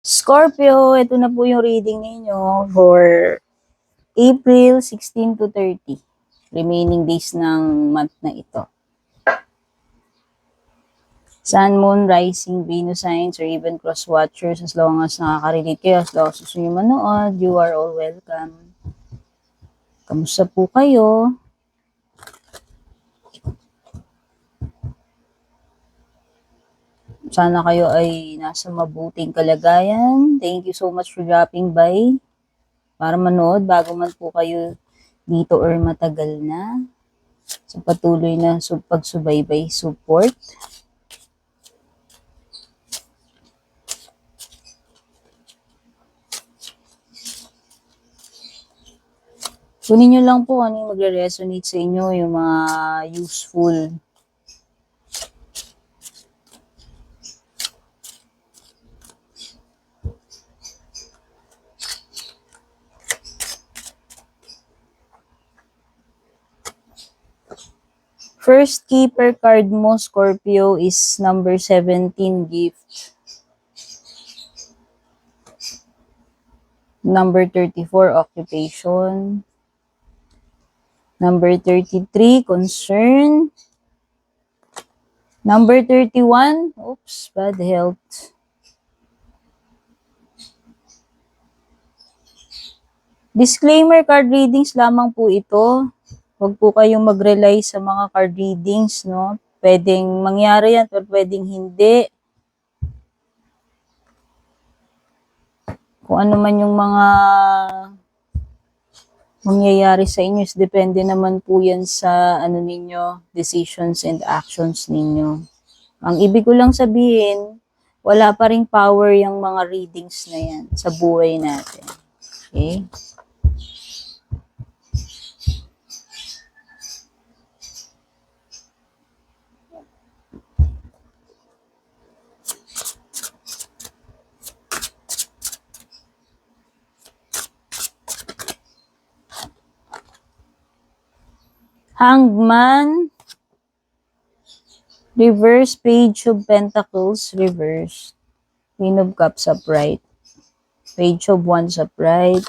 Scorpio, ito na po yung reading ninyo for April 16 to 30. Remaining days ng month na ito. Sun, Moon, Rising, Venus signs, or even cross watchers, as long as nakaka-relate kayo, as long as gusto nyo manood, you are all welcome. Kamusta po kayo? Sana kayo ay nasa mabuting kalagayan. Thank you so much for dropping by para manood bago man po kayo dito or matagal na sa patuloy na pagsubaybay support. Kunin nyo lang po ano yung magre-resonate sa inyo, yung mga useful. First keeper card mo, Scorpio, is number 17, gift. Number 34, occupation. Number 33, concern. Number 31, oops, bad health. Disclaimer, card readings lamang po ito. Huwag po kayong mag-rely sa mga card readings, no? Pwedeng mangyari yan, pero pwedeng hindi. Kung ano man yung mga mangyayari sa inyo, depende naman po yan sa ano ninyo, decisions and actions ninyo. Ang ibig ko lang sabihin, wala pa ring power yung mga readings na yan sa buhay natin. Okay? Hangman, reverse, Page of Pentacles, reverse, Queen of Cups upright, Page of Wands upright,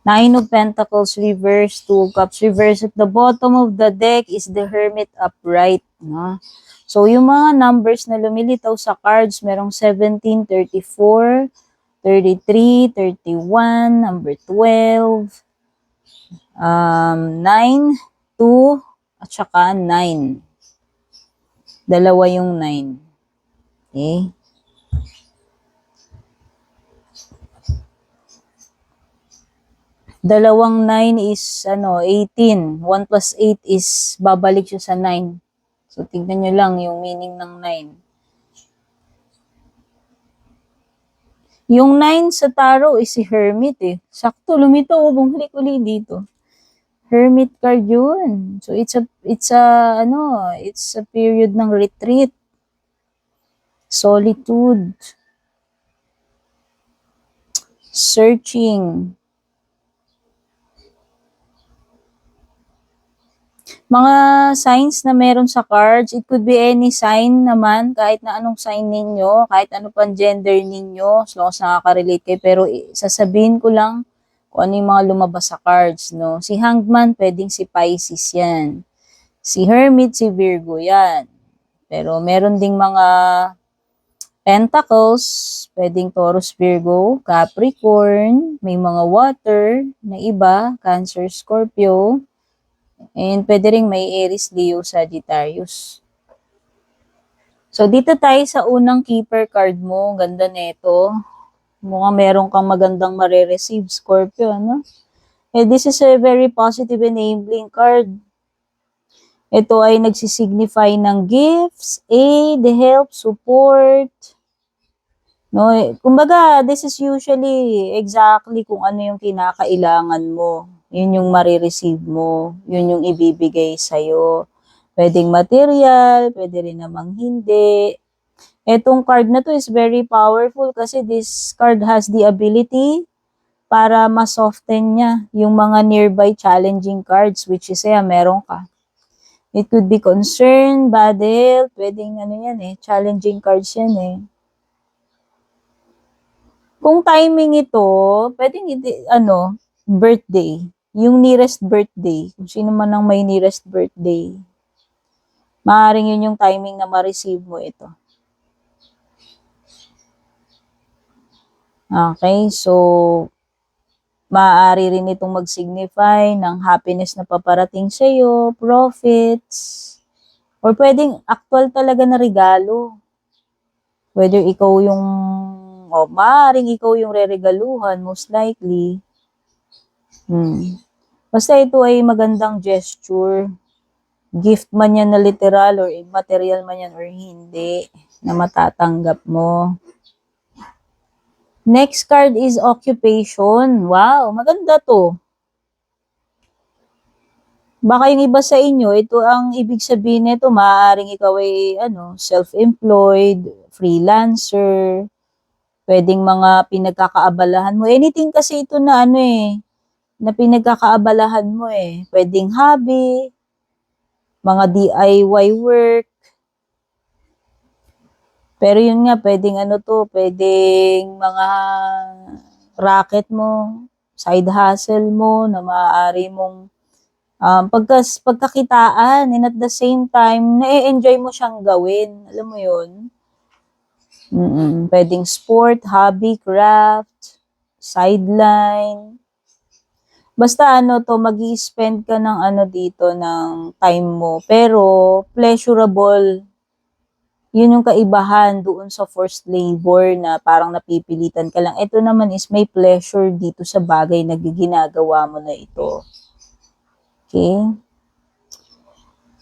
Nine of Pentacles reverse, Two of Cups reverse. At the bottom of the deck is the Hermit upright. No? So, yung mga numbers na lumilitaw sa cards, merong 17, 34, 33, 31, number 12, 9, 2, at saka 9. Dalawa yung 9. Okay? Dalawang 9 is 18. 1 plus 8 is babalik siya sa 9. So, tignan nyo lang yung meaning ng 9. Yung 9 sa tarot is si Hermit eh. Sakto, lumitaw. Bumalik uli dito. Hermit card yun. So, it's a period ng retreat. Solitude. Searching. Mga signs na meron sa cards, it could be any sign naman, kahit na anong sign ninyo, kahit ano pang gender ninyo, as long as nakaka-relate kayo. Pero sasabihin ko lang kung ano yung mga lumabas sa cards, no? Si Hangman, pwedeng si Pisces yan. Si Hermit, si Virgo yan. Pero meron ding mga Pentacles, pwedeng Taurus, Virgo, Capricorn, may mga water na iba, Cancer, Scorpio, and pwede rin may Aries, Leo, Sagittarius. So, dito tayo sa unang keeper card mo. Ganda nito. Mukhang meron kang magandang marireceive, Scorpio, ano? This is a very positive enabling card. Ito ay nagsisignify ng gifts, aid, help, support. No, kumbaga, this is usually exactly kung ano yung kinakailangan mo. Yun yung marireceive mo. Yun yung ibibigay sa'yo. Pwedeng material, pwede rin namang hindi. Etong card na to is very powerful kasi this card has the ability para ma-soften niya yung mga nearby challenging cards, which is meron ka. It could be concern, bad health, pwedeng yan challenging cards yan . Kung timing ito, pwedeng birthday. Yung nearest birthday. Kung sino man ang may nearest birthday. Maaaring yun yung timing na ma-receive mo ito. Okay, so maaari rin itong mag-signify ng happiness na paparating sa iyo, profits, or pwedeng actual talaga na regalo. Whether ikaw yung, maaaring ikaw yung reregaluhan, most likely. Basta ito ay magandang gesture. Gift man yan na literal or immaterial man yan or hindi, na matatanggap mo. Next card is occupation. Wow, maganda to. Baka yung iba sa inyo, ito ang ibig sabihin nito, maaaring ikaw ay self-employed, freelancer, pwedeng mga pinagkakaabalahan mo. Anything kasi ito na na pinagkakaabalahan mo Pwedeng hobby, mga DIY work. Pero yun nga, pwedeng pwedeng mga racket mo, side hustle mo na maaari mong pagkakitaan, and at the same time, na-enjoy mo siyang gawin. Alam mo yun? Pwedeng sport, hobby, craft, sideline. Basta mag-i-spend ka ng dito, ng time mo. Pero, pleasurable. Yun yung kaibahan doon sa forced labor na parang napipilitan ka lang. Ito naman is may pleasure dito sa bagay na ginagawa mo na ito. Okay?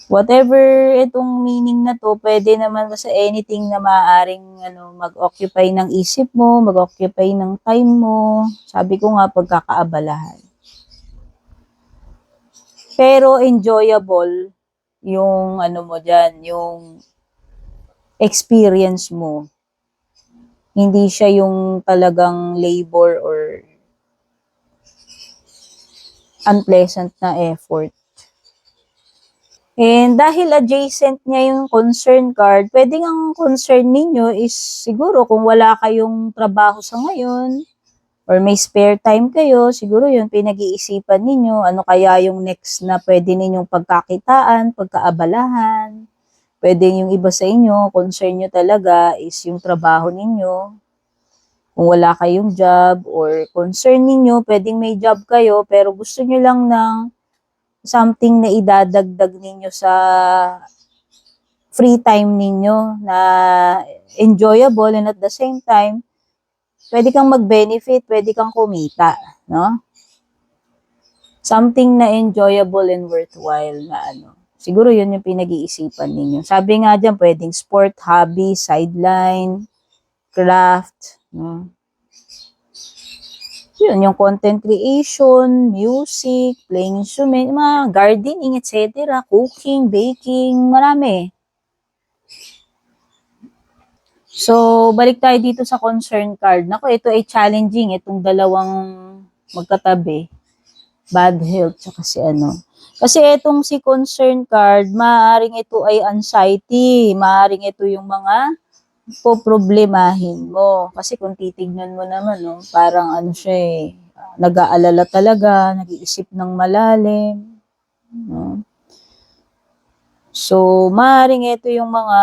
Whatever itong meaning na to, pwede naman sa anything na maaaring mag-occupy ng isip mo, mag-occupy ng time mo. Sabi ko nga, pagkakaabalahan. Pero enjoyable yung mo dyan, yung experience mo. Hindi siya yung talagang labor or unpleasant na effort. And dahil adjacent niya yung concern card, pwedeng ang concern ninyo is siguro kung wala kayong trabaho sa ngayon or may spare time kayo, siguro yun pinag-iisipan ninyo, ano kaya yung next na pwede ninyong pagkakitaan, pagkaabalahan. Pwedeng yung iba sa inyo, concern nyo talaga is yung trabaho ninyo. Kung wala kayong job or concern ninyo, pwedeng may job kayo pero gusto nyo lang ng something na idadagdag ninyo sa free time ninyo na enjoyable, and at the same time, pwede kang mag-benefit, pwede kang kumita, no? Something na enjoyable and worthwhile na Siguro yun yung pinag-iisipan ninyo. Sabi nga dyan, pwedeng sport, hobby, sideline, craft, no? Yun, yung content creation, music, playing instrument, mga gardening, etc., cooking, baking, marami. So, balik tayo dito sa concern card. Naku, ito ay challenging, itong dalawang magkatabi. Bad health, tsaka Kasi itong si concern card, maaaring ito ay anxiety, maaaring ito yung mga poproblemahin mo. Kasi kung titignan mo naman, parang siya nag-aalala talaga, nag-iisip ng malalim. No? So, maaaring ito yung mga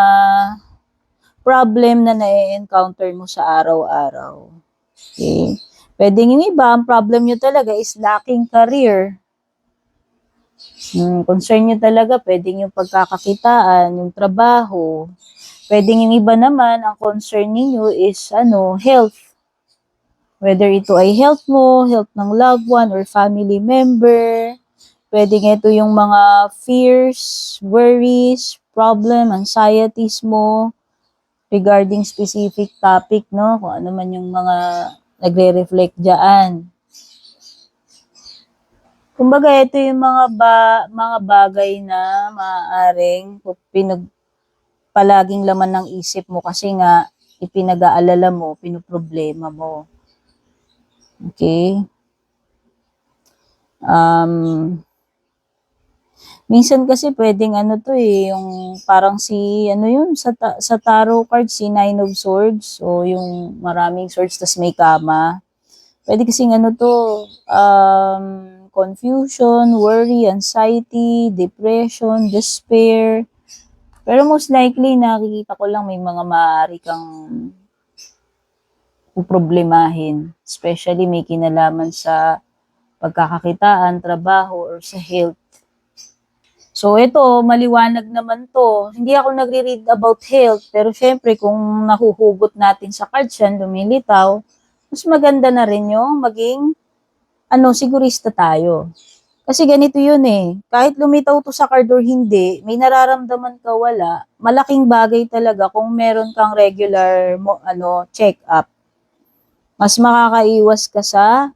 problem na na-encounter mo sa araw-araw. Okay? Pwedeng yung iba, ang problem nyo talaga is lacking career. Concern nyo talaga, pwedeng yung pagkakakitaan, yung trabaho. Pwedeng yung iba naman, ang concern ninyo is health. Whether ito ay health mo, health ng loved one or family member. Pwedeng ito yung mga fears, worries, problem, anxieties mo regarding specific topic, no? Kung ano man yung mga nagre-reflect dyan. Kumbaga, ito yung mga bagay na maaaring palaging laman ng isip mo kasi nga ipinag-aalala mo, pinoproblema mo. Okay? Minsan kasi pwedeng ano to eh, yung parang si, ano yun, sa tarot card, si Nine of Swords. So, yung maraming swords, tas may kama. Pwede kasing ano to, confusion, worry, anxiety, depression, despair. Pero most likely, nakikita ko lang may mga maaari kang problemahin. Especially may kinalaman sa pagkakakitaan, trabaho, or sa health. So, ito, maliwanag naman to. Hindi ako nagre-read about health, pero syempre, kung nahuhugot natin sa cards yan, lumilitaw, mas maganda na rin yung maging, sigurista tayo. Kasi ganito yun eh. Kahit lumitaw to sa card or hindi, may nararamdaman ka wala, malaking bagay talaga kung meron kang regular check-up. Mas makakaiwas ka sa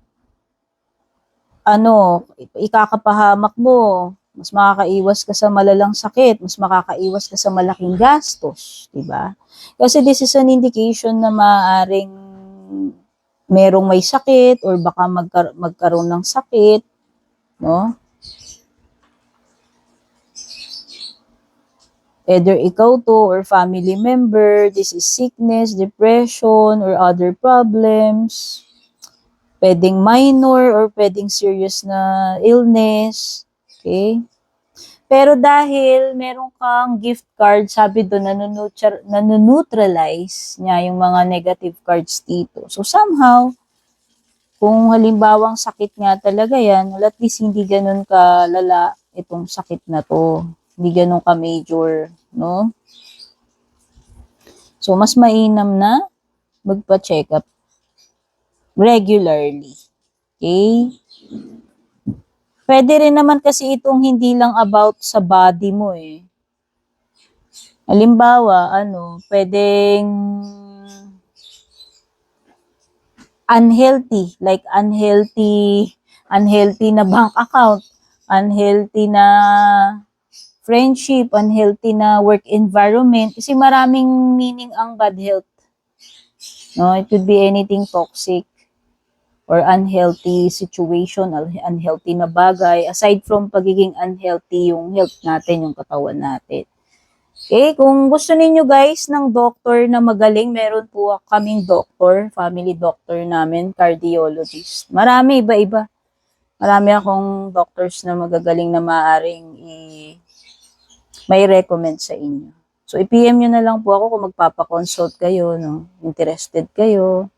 ikakapahamak mo, mas makakaiwas ka sa malalang sakit, mas makakaiwas ka sa malaking gastos, di ba? Kasi this is an indication na maaaring merong may sakit or baka magkaroon ng sakit, no? Either ikaw to or family member, this is sickness, depression, or other problems. Pwedeng minor or pwedeng serious na illness. Okay? Pero dahil meron kang gift card, sabi doon, nanoneutralize niya yung mga negative cards dito. So somehow, kung halimbawang sakit nga talaga yan, well, at least hindi ganun kalala itong sakit na to. Hindi ganun ka-major, no? So, mas mainam na magpa-check up regularly. Okay? Pwede rin naman kasi itong hindi lang about sa body mo eh. Halimbawa, pwedeng unhealthy, like unhealthy na bank account, unhealthy na friendship, unhealthy na work environment. Kasi maraming meaning ang bad health. No, it could be anything toxic or unhealthy situation, unhealthy na bagay, aside from pagiging unhealthy yung health natin, yung katawan natin. Okay, kung gusto ninyo guys ng doctor na magaling, meron po kaming doctor, family doctor namin, cardiologist. Marami, iba-iba. Marami akong doctors na magagaling na maaaring may recommend sa inyo. So, i-PM nyo na lang po ako kung magpapaconsult kayo, no? Interested kayo.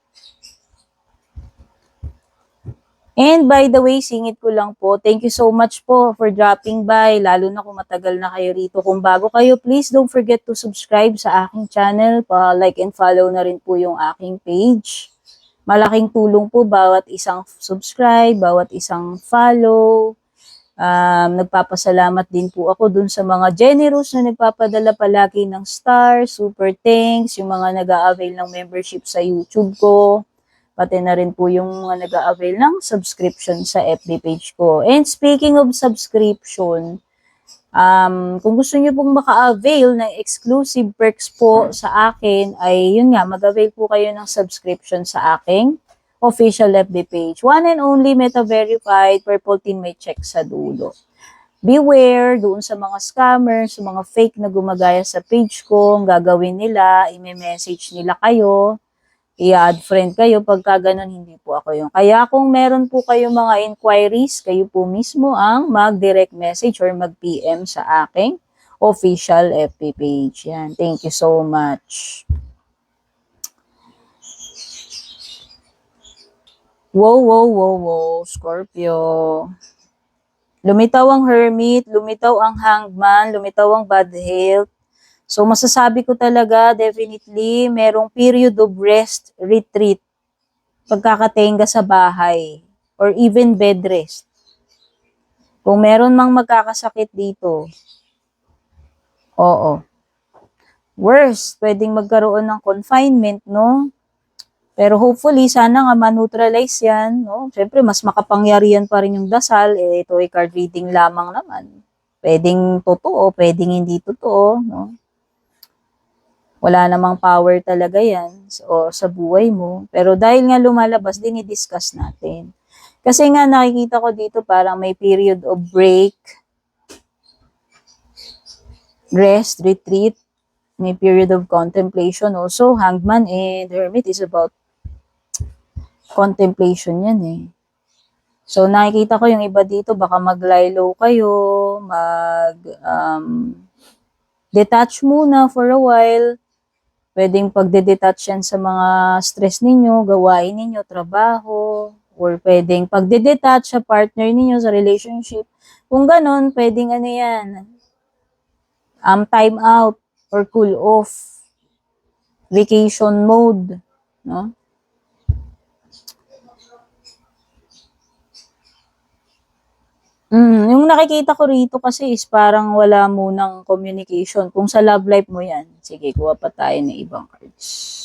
And by the way, singit ko lang po, thank you so much po for dropping by, lalo na kung matagal na kayo rito. Kung bago kayo, please don't forget to subscribe sa aking channel, pa-like and follow na rin po yung aking page. Malaking tulong po bawat isang subscribe, bawat isang follow. Nagpapasalamat din po ako dun sa mga generous na nagpapadala palagi ng stars, super thanks, yung mga nag-a-avail ng membership sa YouTube ko, pati na rin po yung mga nag-a-avail ng subscription sa FB page ko. And speaking of subscription, kung gusto niyo pong maka-avail ng exclusive perks po sa akin, ay yun nga, mag-avail po kayo ng subscription sa aking official FB page. One and only Meta Verified, purple tin may check sa dulo. Beware doon sa mga scammers, sa mga fake na gumagaya sa page ko, ang gagawin nila, i-message nila kayo, i-add friend kayo, pagka ganun, hindi po ako yung. Kaya kung meron po kayo mga inquiries, kayo po mismo ang mag-direct message or mag-PM sa aking official FB page. Yan. Thank you so much. Wow, Scorpio. Lumitaw ang Hermit, lumitaw ang Hangman, lumitaw ang bad health. So, masasabi ko talaga, definitely, merong period of rest, retreat, pagkakatenga sa bahay, or even bed rest. Kung meron mang magkakasakit dito, oo. Worse, pwedeng magkaroon ng confinement, no? Pero hopefully, sana nga ma-neutralize yan, no? Siyempre, mas makapangyarihan pa rin yung dasal, ito ay card reading lamang naman. Pwedeng totoo, pwedeng hindi totoo, no? Wala namang power talaga yan sa buhay mo. Pero dahil nga lumalabas, din i-discuss natin. Kasi nga nakikita ko dito parang may period of break. rest, retreat, may period of contemplation also. Hangman and Hermit is about contemplation yan eh. So, nakikita ko yung iba dito, baka mag-lie low kayo, detach muna for a while. Pwedeng pagde-detach yan sa mga stress ninyo, gawain ninyo, trabaho, or pwedeng pagde-detach sa partner ninyo, sa relationship. Kung ganon, pwedeng ano yan, time out or cool off, vacation mode, no? Yung nakikita ko rito kasi is parang wala munang communication. Kung sa love life mo yan, sige, kuha pa tayo ng ibang cards.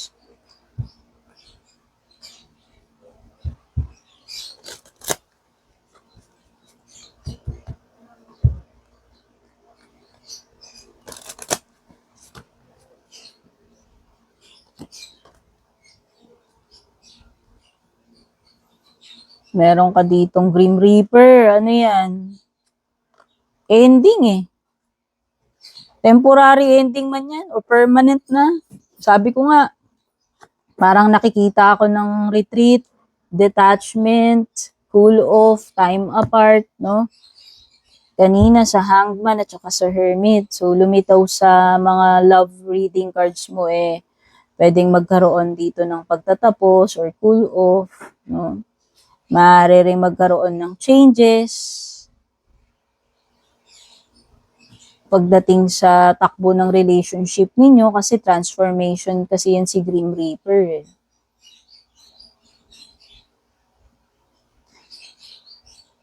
Meron ka ditong Grim Reaper. Ano yan? Ending eh. Temporary ending man yan o permanent na. Sabi ko nga, parang nakikita ako ng retreat, detachment, cool off, time apart, no? Kanina sa Hangman at saka sa Hermit. So, lumitaw sa mga love reading cards mo eh, pwedeng magkaroon dito ng pagtatapos or cool off, no? Maaari rin magkaroon ng changes pagdating sa takbo ng relationship ninyo kasi transformation kasi yan si Grim Reaper eh.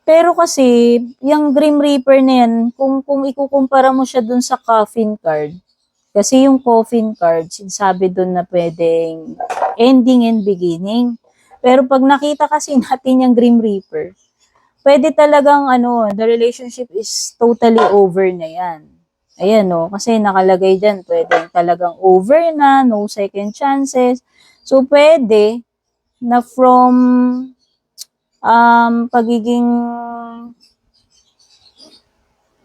Pero kasi, yung Grim Reaper na yan, kung ikukumpara mo siya dun sa Coffin card, kasi yung Coffin card, sinasabi dun na pwedeng ending and beginning. Pero pag nakita kasi natin yung Grim Reaper, pwede talagang the relationship is totally over na yan. Ayan no, kasi nakalagay dyan, pwedeng talagang over na, no second chances. So pwede na from pagiging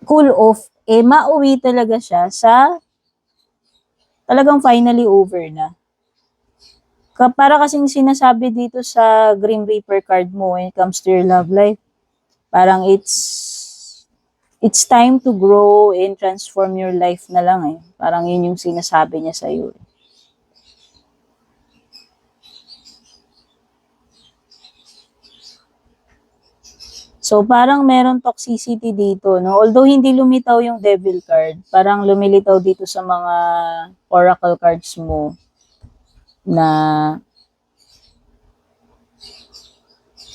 cool off, mauwi talaga siya sa talagang finally over na. Para kasing sinasabi dito sa Grim Reaper card mo when it comes to your love life, parang it's time to grow and transform your life na lang eh. Parang yun yung sinasabi niya sa'yo. So, parang meron toxicity dito, no? Although hindi lumitaw yung devil card, parang lumilitaw dito sa mga oracle cards mo na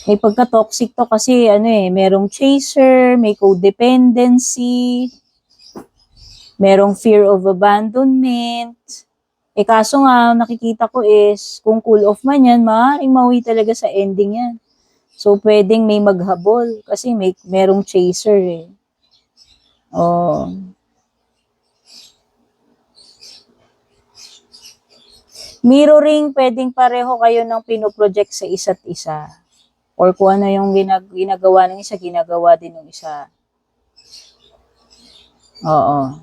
may pagka-toxic to kasi merong chaser, may codependency, merong fear of abandonment. Kaso nga, nakikita ko is, kung cool off man yan, maaaring mauwi talaga sa ending yan. So, pwedeng may maghabol kasi merong chaser eh. Oh. Mirroring, pwedeng pareho kayo ng pinoproject sa isa't isa. Or kung ano yung ginagawa ng isa, ginagawa din ng isa. Oo.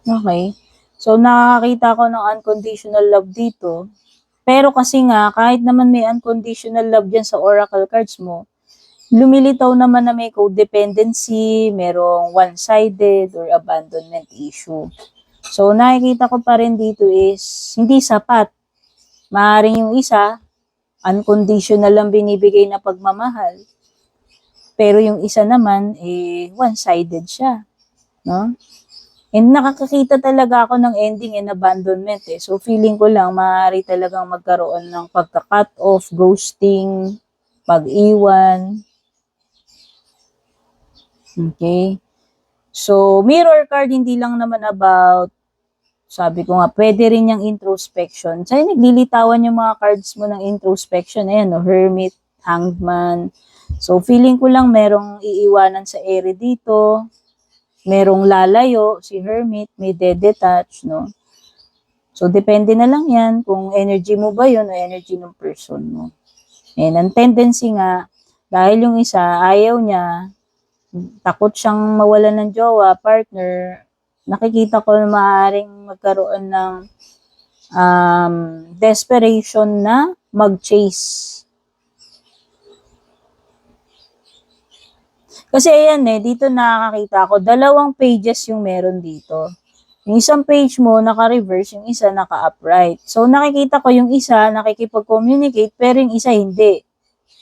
Okay. So, nakakita ko ng unconditional love dito. Pero kasi nga, kahit naman may unconditional love dyan sa oracle cards mo, lumilitaw naman na may codependency, merong one-sided or abandonment issue. So, nakikita ko pa rin dito is, hindi sapat. Maaaring yung isa, unconditional lang binibigay na pagmamahal. Pero yung isa naman, one-sided siya. No? And nakakakita talaga ako ng ending and abandonment eh. So, feeling ko lang, maaari talagang magkaroon ng pagka-cut off, ghosting, pag-iwan. Okay? So, mirror card, hindi lang naman about, sabi ko nga, pwede rin yung introspection. Sa'yo, naglilitawan yung mga cards mo ng introspection. Ayan, no? Hermit, Hangman. So, feeling ko lang merong iiwanan sa ere dito. Merong lalayo, si Hermit, may detach, no? So, depende na lang yan kung energy mo ba yun o energy ng person mo. And ang tendency nga, dahil yung isa, ayaw niya, takot siyang mawalan ng jowa, partner, nakikita ko na maaaring magkaroon ng desperation na mag-chase. Kasi ayan dito nakakita ko, 2 pages yung meron dito. Yung isang page mo, naka-reverse, yung isa naka-upright. So, nakikita ko yung isa, nakikipag-communicate, pero yung isa hindi.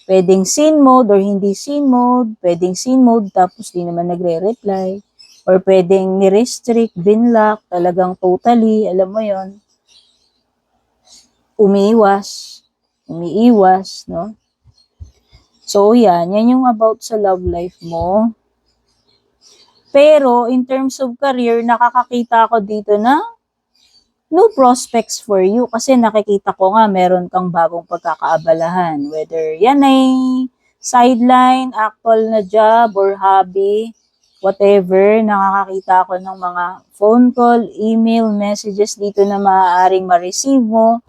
Pwedeng scene mode or hindi scene mode, pwedeng scene mode, tapos di naman nagre-reply. Or pwedeng ni-restrict, binlock, talagang totally, alam mo yon, umiiwas, no? So, yan yung about sa love life mo. Pero, in terms of career, nakakakita ako dito na no prospects for you kasi nakikita ko nga meron kang bagong pagkakaabalahan. Whether yan ay sideline, actual na job, or hobby, whatever, nakakakita ako ng mga phone call, email, messages dito na maaaring ma-receive mo.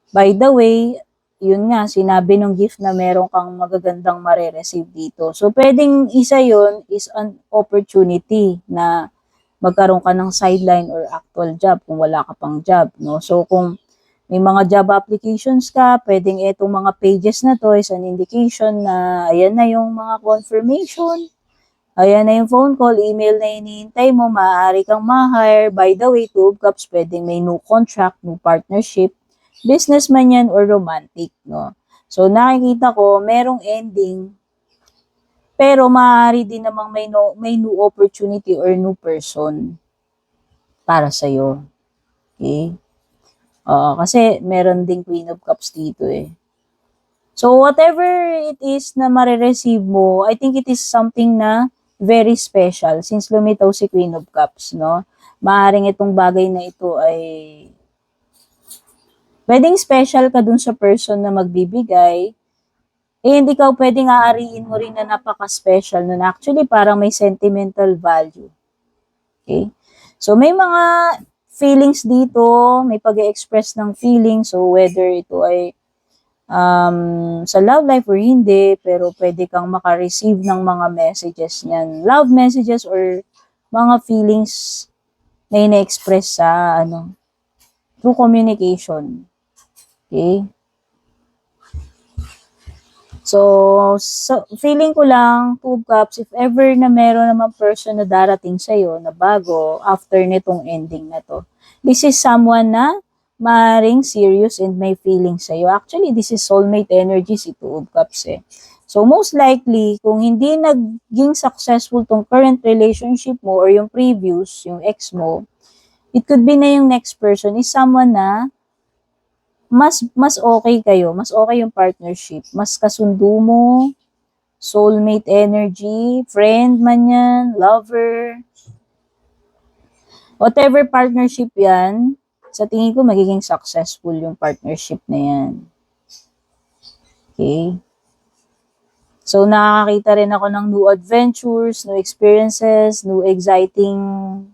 By the way, yun nga, sinabi nung gift na meron kang magagandang mare-receive dito. So, pwedeng isa yun is an opportunity na magkaroon ka ng sideline or actual job kung wala ka pang job, no? So, kung may mga job applications ka, pwedeng itong mga pages na to is an indication na ayan na yung mga confirmation, ayan na yung phone call, email na hinihintay mo, maaari kang ma-hire. By the way, 2 of Cups, pwedeng may new contract, new partnership, business man yan or romantic, no? So, nakikita ko, merong ending, pero maaari din namang may new opportunity or new person para sa'yo. Okay? Kasi meron ding Queen of Cups dito eh. So, whatever it is na marireceive mo, I think it is something na very special since lumitaw si Queen of Cups, no? Maaring itong bagay na ito ay pwedeng special ka dun sa person na magbibigay, and ikaw pwedeng aariin mo rin na napaka-special nun. Actually, parang may sentimental value. Okay? So, may mga feelings dito, may pag-express ng feelings, so whether ito ay sa love life or hindi, pero pwede kang makareceive ng mga messages niyan. Love messages or mga feelings na ina-express sa through communication. Okay? So, feeling ko lang, 2 Cups, if ever na meron naman person na darating sa'yo na bago after nitong ending na to, this is someone na maaaring serious and may feeling sa'yo. Actually, this is soulmate energy si 2 of Cups eh. So, most likely, kung hindi naging successful tong current relationship mo or yung previous, yung ex mo, it could be na yung next person is someone na mas okay kayo, mas okay yung partnership, mas kasundo mo, soulmate energy, friend man yan, lover, whatever partnership yan, sa tingin ko magiging successful yung partnership na yan. Okay? So, nakakakita rin ako ng new adventures, new experiences, new exciting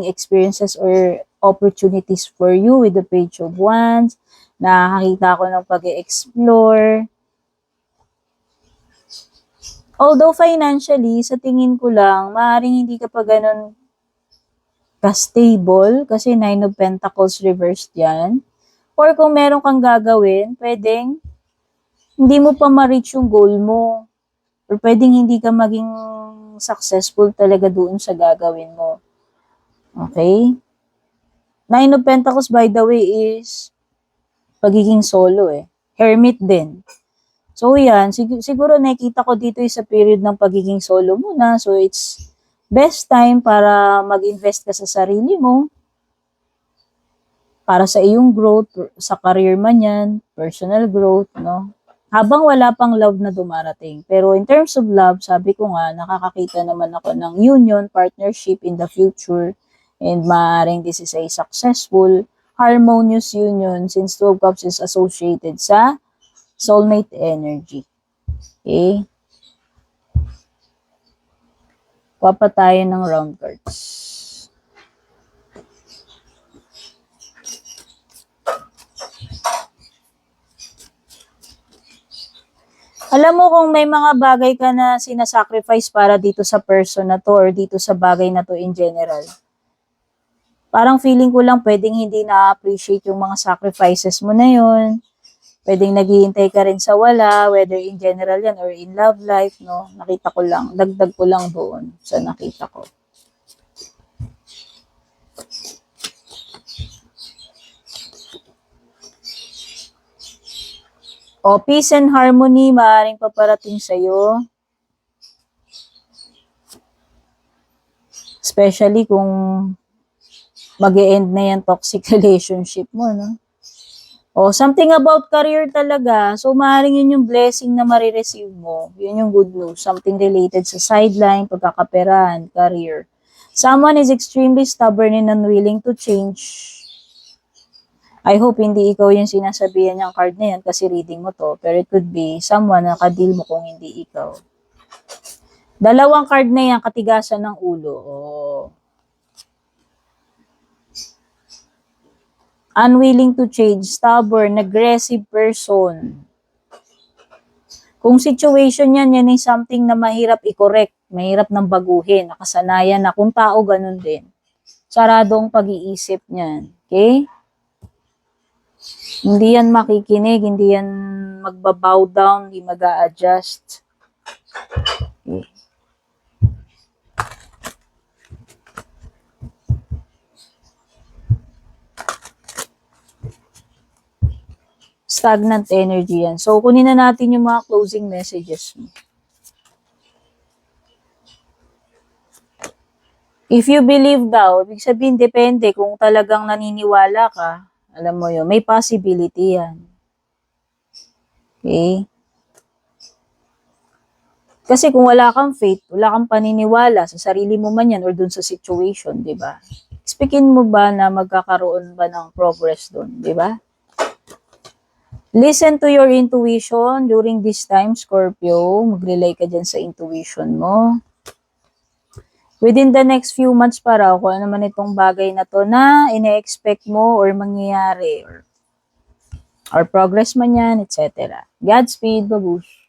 experiences or opportunities for you with the Page of Wands. Nakakita ko ng pag-explore. Although financially, sa tingin ko lang, maaaring hindi ka pa ganun ka-stable kasi 9 of Pentacles reversed yan. Or kung meron kang gagawin, pwedeng hindi mo pa ma-reach yung goal mo. Or pwedeng hindi ka maging successful talaga doon sa gagawin mo. Okay? 9 of Pentacles, by the way, is pagiging solo eh. Hermit din. So yan, siguro nakikita ko dito sa period ng pagiging solo muna. So it's best time para mag-invest ka sa sarili mo, para sa iyong growth, sa career man yan, personal growth, no? Habang wala pang love na dumarating. Pero in terms of love, sabi ko nga, nakakakita naman ako ng union, partnership in the future, and maaaring this is a successful, harmonious union since 2 of Cups is associated sa soulmate energy. Okay? Papa tayo ng round cards. Alam mo kung may mga bagay ka na sinasacrifice para dito sa person na to or dito sa bagay na to in general. Parang feeling ko lang pwedeng hindi na-appreciate yung mga sacrifices mo na yun. Pwedeng naghihintay ka rin sa wala, whether in general yan or in love life, no? Nakita ko lang, dagdag ko lang doon sa nakita ko. O, peace and harmony, maaaring paparating sa'yo. Especially kung mag-e-end na yan toxic relationship mo, no? O, something about career talaga. So, maaaring yun yung blessing na marireceive mo. Yun yung good news. Something related sa sideline, pagkakaperahan, career. Someone is extremely stubborn and unwilling to change. I hope hindi ikaw yung sinasabihan niyang card na yan kasi reading mo to. Pero it could be someone na kadil mo kung hindi ikaw. Dalawang card na yan, katigasan ng ulo. Oh. Unwilling to change, stubborn, aggressive person. Kung situation yan, yan ay something na mahirap i-correct, mahirap nang baguhin, nakasanayan na. Kung tao, ganun din. Sarado ang pag-iisip niyan. Okay? Hindi yan makikinig, hindi yan magbabow down, hindi mag-a-adjust. Okay. Stagnant energy yan. So, kunin na natin yung mga closing messages mo. If you believe daw, ibig sabihin, depende kung talagang naniniwala ka. Alam mo yun, may possibility yan. Okay? Kasi kung wala kang faith, wala kang paniniwala sa sarili mo man yan or dun sa situation, di ba? Expectin mo ba na magkakaroon ba ng progress dun, di ba? Listen to your intuition during this time, Scorpio. Mag-rely ka dyan sa intuition mo. Within the next few months pa raw, kung ano man itong bagay na to na ine-expect mo or mangyayari or progress man yan, etc. Godspeed, babush.